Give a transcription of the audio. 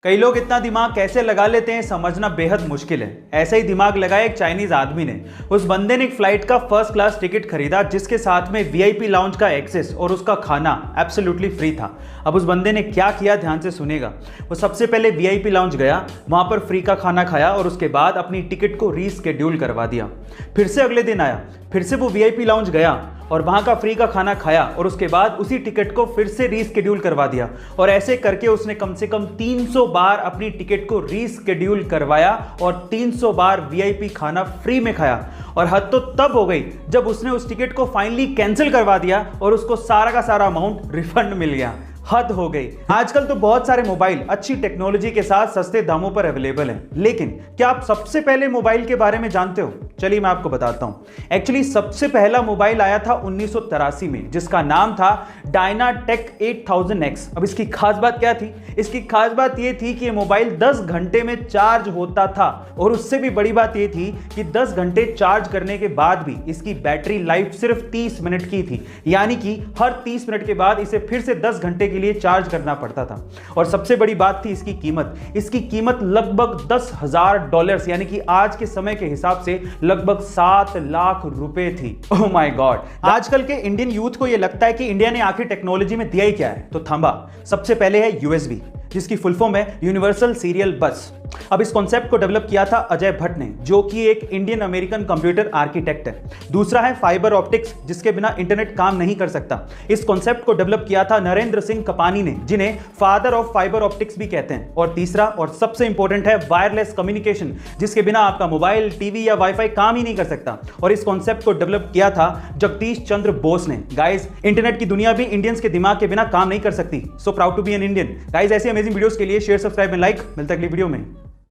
कई लोग इतना दिमाग कैसे लगा लेते हैं समझना बेहद मुश्किल है। ऐसा ही दिमाग लगाया एक चाइनीज आदमी ने। उस बंदे ने एक फ्लाइट का फर्स्ट क्लास टिकट खरीदा जिसके साथ में वीआईपी लाउंज का एक्सेस और उसका खाना एब्सोल्युटली फ्री था। अब उस बंदे ने क्या किया ध्यान से सुनेगा। वो सबसे पहले वीआईपी लाउंज गया, वहां पर फ्री का खाना खाया और उसके बाद अपनी टिकट को रीस्केड्यूल करवा दिया। फिर से अगले दिन आया, फिर से वो वीआईपी लाउंज गया और वहां का फ्री का खाना खाया और उसके बाद उसी टिकट को फिर से रीस्केड्यूल करवा दिया। और ऐसे करके उसने कम से कम 300 बार अपनी टिकट को रीस्केड्यूल करवाया और 300 बार वीआईपी खाना फ्री में खाया। और हद तो तब हो गई जब उसने उस टिकट को फाइनली कैंसिल करवा दिया और उसको सारा का सारा अमाउंट रिफंड मिल गया। हद हो गई। आजकल तो बहुत सारे मोबाइल अच्छी टेक्नोलॉजी के साथ सस्ते दामों पर अवेलेबल हैं, लेकिन क्या आप सबसे पहले मोबाइल के बारे में जानते हो? चलिए मैं आपको बताता हूं। एक्चुअली सबसे पहला मोबाइल आया था 1983 में, जिसका नाम था डायनाटेक 8000X। अब इसकी खास बात क्या थी? इसकी खास बात यह थी कि यह मोबाइल 10 घंटे में चार्ज होता था और उससे भी बड़ी बात यह थी कि 10 घंटे चार्ज करने के बाद भी इसकी बैटरी लाइफ सिर्फ 30 मिनट की थी, यानी कि हर 30 मिनट के बाद इसे फिर से 10 घंटे लिए चार्ज करना पड़ता था। और सबसे बड़ी बात थी इसकी कीमत। इसकी कीमत लगभग $10,000 यानी कि आज के समय के हिसाब से लगभग 7 लाख रुपए थी। Oh my God. आजकल के इंडियन यूथ को यह लगता है कि इंडिया ने आखिर टेक्नोलॉजी में दिया ही क्या है, तो थांबा। सबसे पहले है यूएसबी, जिसकी फुल फॉर्म है यूनिवर्सल सीरियल बस। अब इस कॉन्सेप्ट को डेवलप किया था अजय भट्ट ने, जो कि एक इंडियन अमेरिकन कंप्यूटर आर्किटेक्ट है। दूसरा है फाइबर ऑप्टिक्स, जिसके बिना इंटरनेट काम नहीं कर सकता। इस कॉन्सेप्ट को डेवलप किया था नरेंद्र सिंह कपानी ने, जिन्हें फादर ऑफ फाइबर ऑप्टिक्स भी कहते हैं। और तीसरा और सबसे इंपॉर्टेंट है वायरलेस कम्युनिकेशन, जिसके बिना आपका मोबाइल, टीवी या वाईफाई काम ही नहीं कर सकता। और इस कॉन्सेप्ट को डेवलप किया था जगदीश चंद्र बोस ने। गाइस, इंटरनेट की दुनिया भी इंडियंस के दिमाग के बिना काम नहीं कर सकती। So proud to be an Indian. Guys, ऐसी अमेजिंग वीडियोस के लिए शेयर, सब्सक्राइब एंड लाइक। मिलता है अगली वीडियो में।